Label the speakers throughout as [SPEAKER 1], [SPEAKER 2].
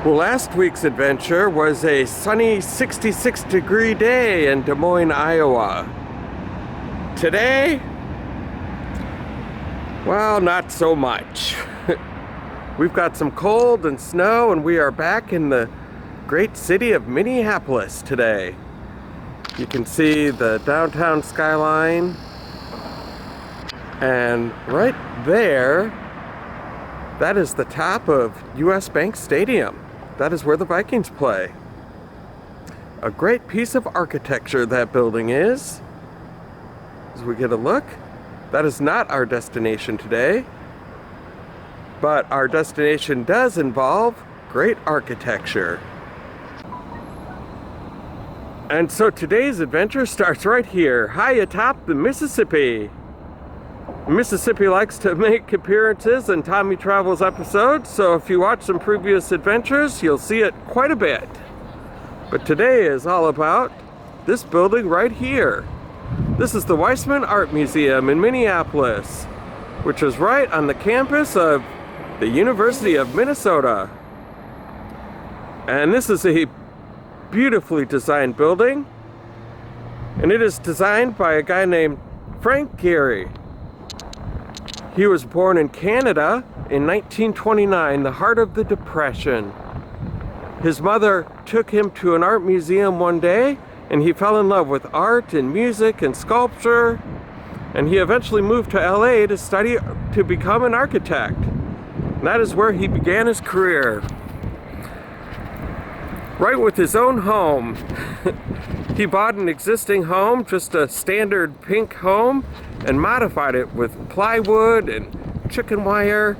[SPEAKER 1] Well, last week's adventure was a sunny 66-degree day in Des Moines, Iowa. Today, well, not so much. We've got some cold and snow, and we are back in the great city of Minneapolis today. You can see the downtown skyline, and right there, that is the top of US Bank Stadium. That is where the Vikings play. A great piece of architecture that building is. As we get a look, that is not our destination today, but our destination does involve great architecture. And so today's adventure starts right here, high atop the Mississippi. Mississippi likes to make appearances in Tommy Travels episodes, so if you watch some previous adventures, you'll see it quite a bit. But today is all about this building right here. This is the Weisman Art Museum in Minneapolis, which is right on the campus of the University of Minnesota. And this is a beautifully designed building, and it is designed by a guy named Frank Gehry. He was born in Canada in 1929, the heart of the Depression. His mother took him to an art museum one day, and he fell in love with art and music and sculpture, and he eventually moved to LA to study to become an architect. And that is where he began his career. Right with his own home. He bought an existing home, just a standard pink home, and modified it with plywood and chicken wire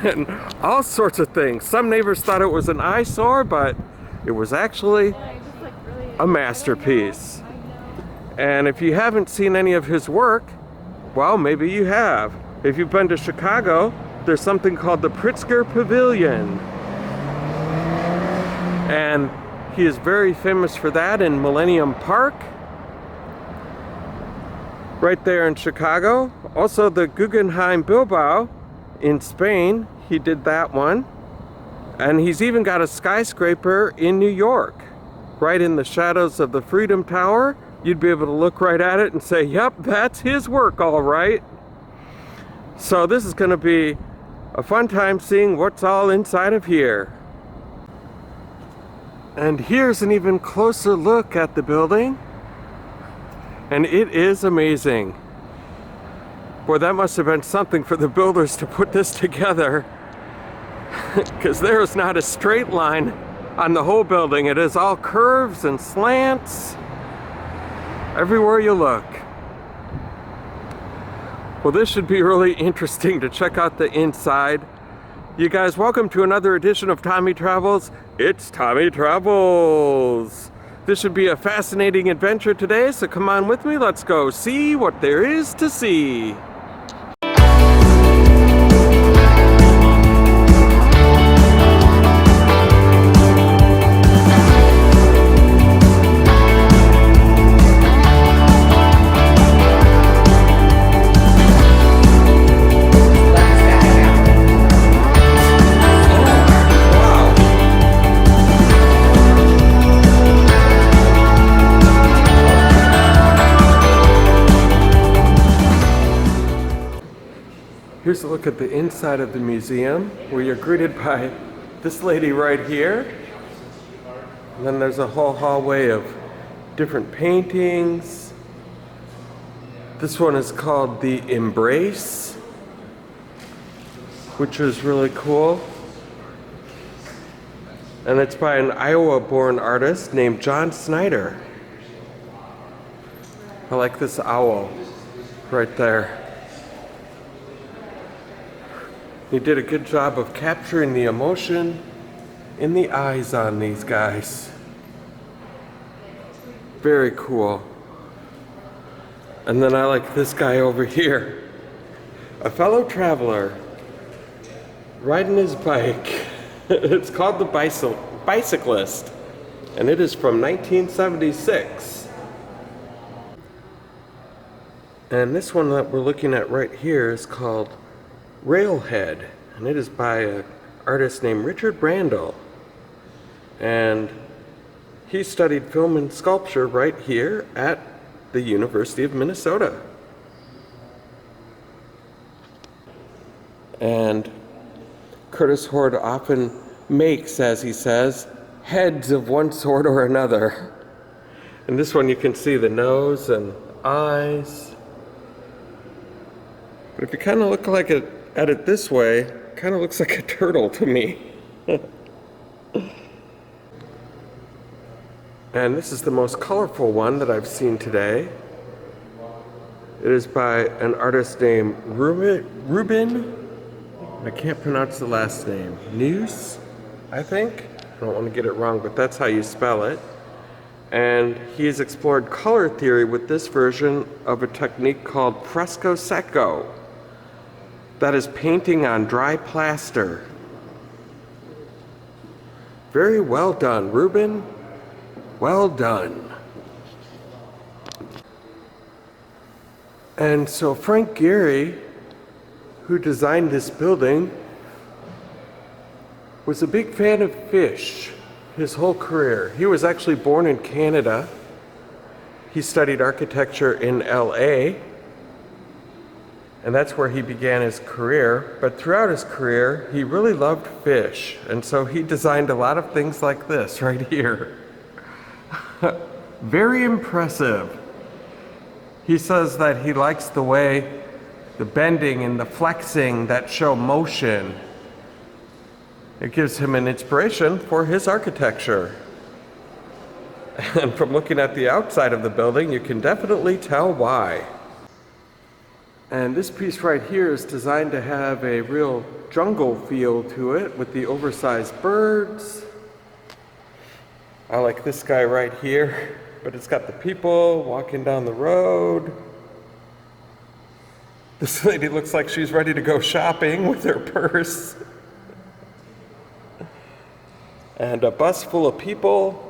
[SPEAKER 1] and all sorts of things. Some neighbors thought it was an eyesore, but it was actually a masterpiece. And if you haven't seen any of his work, well, maybe you have. If you've been to Chicago, there's something called the Pritzker Pavilion. And he is very famous for that in Millennium Park, right there in Chicago. Also the Guggenheim Bilbao in Spain, he did that one. And he's even got a skyscraper in New York, right in the shadows of the Freedom Tower. You'd be able to look right at it and say, yep, that's his work, all right. So this is going to be a fun time seeing what's all inside of here. And here's an even closer look at the building. And it is amazing. Boy, that must have been something for the builders to put this together. Because there is not a straight line on the whole building. It is all curves and slants everywhere you look. Well, this should be really interesting to check out the inside. You guys, welcome to another edition of Tommy Travels. It's Tommy Travels. This should be a fascinating adventure today, so come on with me. Let's go see what there is to see. Here's a look at the inside of the museum, where you're greeted by this lady right here. And then there's a whole hallway of different paintings. This one is called The Embrace, which is really cool. And it's by an Iowa-born artist named John Snyder. I like this owl right there. He did a good job of capturing the emotion in the eyes on these guys. Very cool. And then I like this guy over here. A fellow traveler riding his bike. It's called the Bicyclist, and it is from 1976. And this one that we're looking at right here is called Railhead, and it is by an artist named Richard Brandel. And he studied film and sculpture right here at the University of Minnesota. And Curtis Hord often makes, as he says, heads of one sort or another. And this one you can see the nose and eyes. But if you kind of look like at it this way, it kind of looks like a turtle to me. And this is the most colorful one that I've seen today. It is by an artist named Ruben. I can't pronounce the last name. News, I think. I don't want to get it wrong, but that's how you spell it. And he has explored color theory with this version of a technique called fresco secco. That is painting on dry plaster. Very well done, Ruben. Well done. And so Frank Gehry, who designed this building, was a big fan of fish his whole career. He was actually born in Canada. He studied architecture in LA, and that's where he began his career. But throughout his career, he really loved fish, and so he designed a lot of things like this right here. Very impressive. He says that he likes the way the bending and the flexing that show motion. It gives him an inspiration for his architecture. And from looking at the outside of the building, you can definitely tell why. And this piece right here is designed to have a real jungle feel to it with the oversized birds. I like this guy right here, but it's got the people walking down the road. This lady looks like she's ready to go shopping with her purse. And a bus full of people.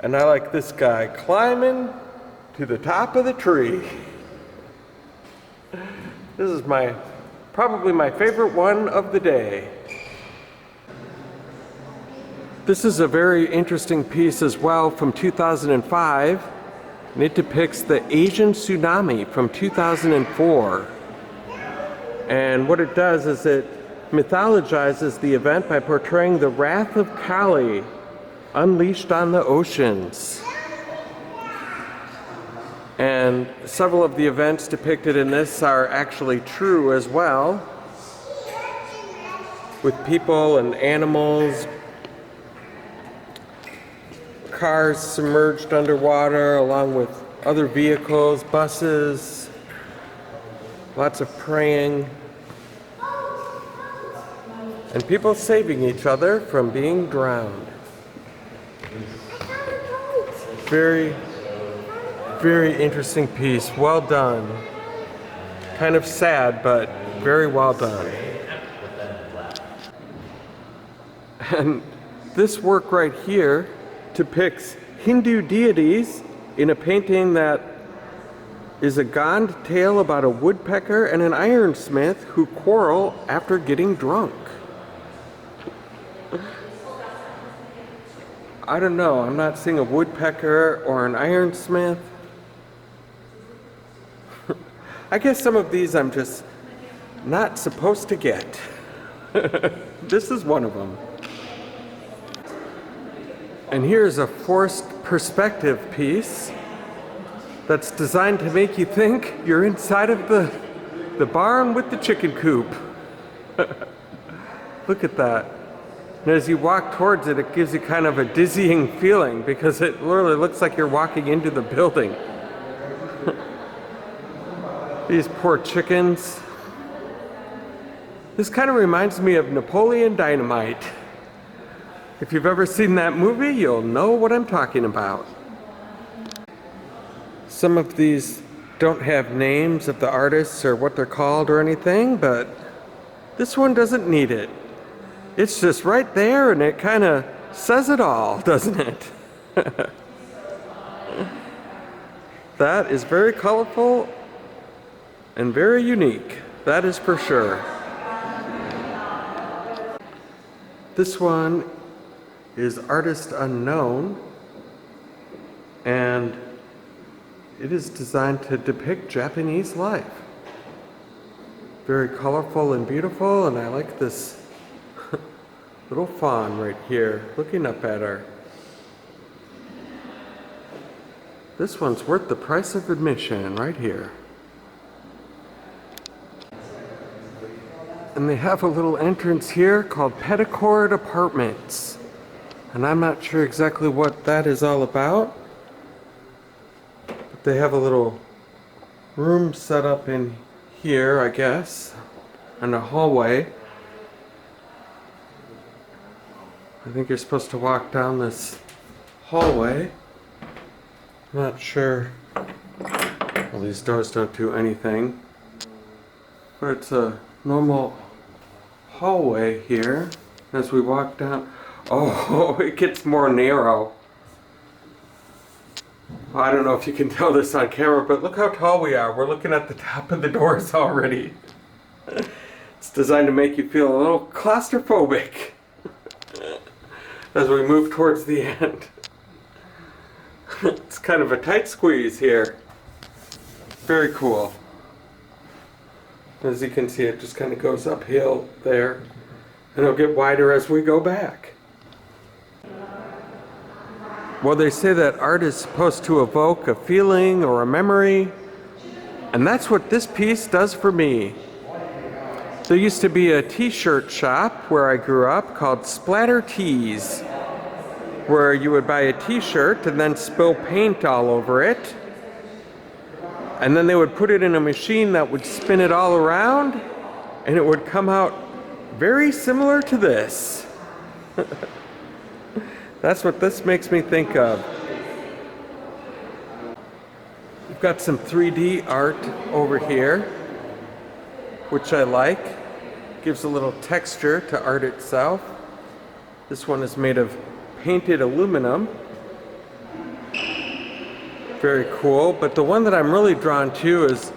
[SPEAKER 1] And I like this guy climbing to the top of the tree. This is probably my favorite one of the day. This is a very interesting piece as well from 2005, and it depicts the Asian tsunami from 2004. And what it does is it mythologizes the event by portraying the wrath of Kali unleashed on the oceans. And several of the events depicted in this are actually true as well, with people and animals, cars submerged underwater along with other vehicles, buses, lots of praying, and people saving each other from being drowned. Very, very interesting piece. Well done. Kind of sad, but very well done. And this work right here depicts Hindu deities in a painting that is a gond tale about a woodpecker and an ironsmith who quarrel after getting drunk. I don't know, I'm not seeing a woodpecker or an ironsmith. I guess some of these I'm just not supposed to get. This is one of them. And here's a forced perspective piece that's designed to make you think you're inside of the barn with the chicken coop. Look at that. And as you walk towards it, it gives you kind of a dizzying feeling because it literally looks like you're walking into the building. These poor chickens. This kind of reminds me of Napoleon Dynamite. If you've ever seen that movie, you'll know what I'm talking about. Some of these don't have names of the artists or what they're called or anything, but this one doesn't need it. It's just right there and it kind of says it all, doesn't it? That is very colorful and very unique, that is for sure. This one is Artist Unknown, and it is designed to depict Japanese life. Very colorful and beautiful, and I like this little fawn right here looking up at her. This one's worth the price of admission right here. And they have a little entrance here called Petticord Apartments. And I'm not sure exactly what that is all about. But they have a little room set up in here, I guess, and a hallway. I think you're supposed to walk down this hallway. I'm not sure. Well, these doors don't do anything. But it's a normal hallway here as we walk down. Oh, it gets more narrow. Well, I don't know if you can tell this on camera, but look how tall we are. We're looking at the top of the doors already. It's designed to make you feel a little claustrophobic as we move towards the end. It's kind of a tight squeeze here. Very cool. As you can see, it just kind of goes uphill there, and it'll get wider as we go back. Well, they say that art is supposed to evoke a feeling or a memory, and that's what this piece does for me. There used to be a t-shirt shop where I grew up called Splatter Tees, where you would buy a t-shirt and then spill paint all over it. And then they would put it in a machine that would spin it all around, and it would come out very similar to this. That's what this makes me think of. We've got some 3D art over here, which I like. Gives a little texture to art itself. This one is made of painted aluminum. Very cool, but the one that I'm really drawn to is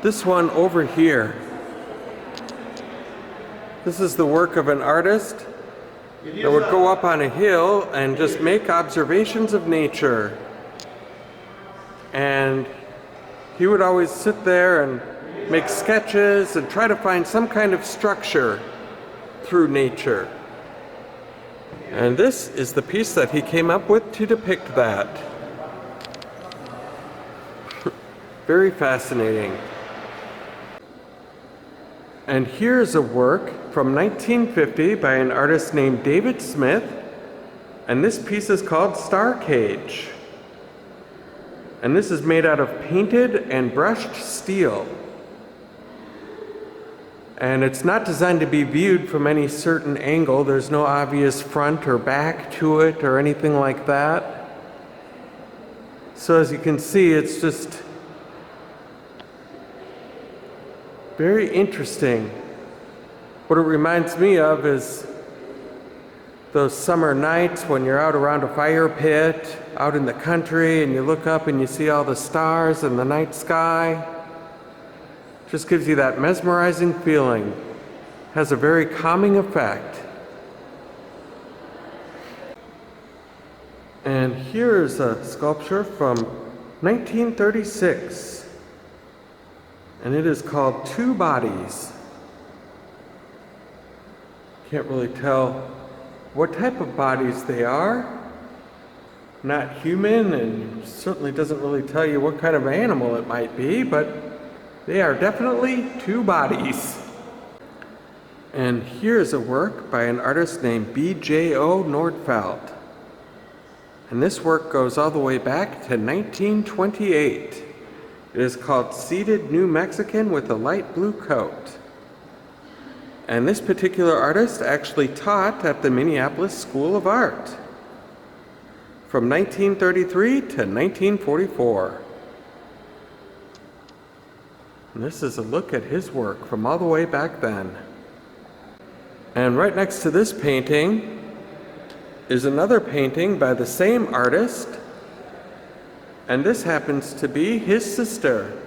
[SPEAKER 1] this one over here. This is the work of an artist that would go up on a hill and just make observations of nature. And he would always sit there and make sketches and try to find some kind of structure through nature. And this is the piece that he came up with to depict that. Very fascinating. And here's a work from 1950 by an artist named David Smith, and this piece is called Star Cage. And this is made out of painted and brushed steel. And it's not designed to be viewed from any certain angle. There's no obvious front or back to it or anything like that. So as you can see, it's just very interesting. What it reminds me of is those summer nights when you're out around a fire pit, out in the country, and you look up and you see all the stars in the night sky. Just gives you that mesmerizing feeling. Has a very calming effect. And here's a sculpture from 1936. And it is called Two Bodies. Can't really tell what type of bodies they are. Not human, and certainly doesn't really tell you what kind of animal it might be, but they are definitely two bodies. And here's a work by an artist named B.J.O. Nordfeld. And this work goes all the way back to 1928. It is called Seated New Mexican with a Light Blue Coat. And this particular artist actually taught at the Minneapolis School of Art from 1933 to 1944. And this is a look at his work from all the way back then. And right next to this painting is another painting by the same artist, and this happens to be his sister.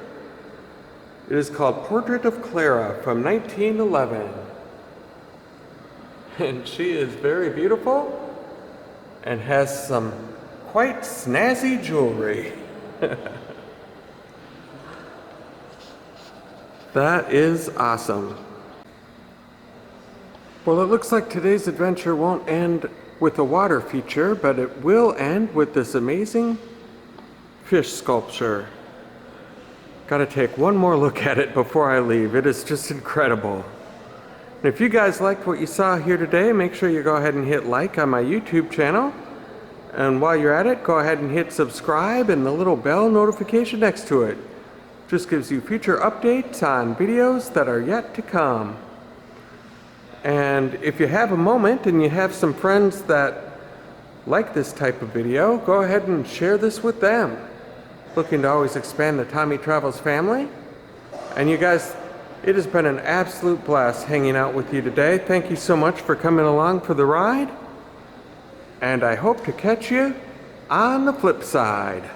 [SPEAKER 1] It is called Portrait of Clara from 1911. And she is very beautiful, and has some quite snazzy jewelry. That is awesome. Well, it looks like today's adventure won't end with a water feature, but it will end with this amazing fish sculpture. Gotta take one more look at it before I leave. It is just incredible. And if you guys liked what you saw here today, make sure you go ahead and hit like on my YouTube channel. And while you're at it, go ahead and hit subscribe and the little bell notification next to it. Just gives you future updates on videos that are yet to come. And if you have a moment and you have some friends that like this type of video, go ahead and share this with them. Looking to always expand the Tommy Travels family. And you guys, it has been an absolute blast hanging out with you today. Thank you so much for coming along for the ride. And I hope to catch you on the flip side.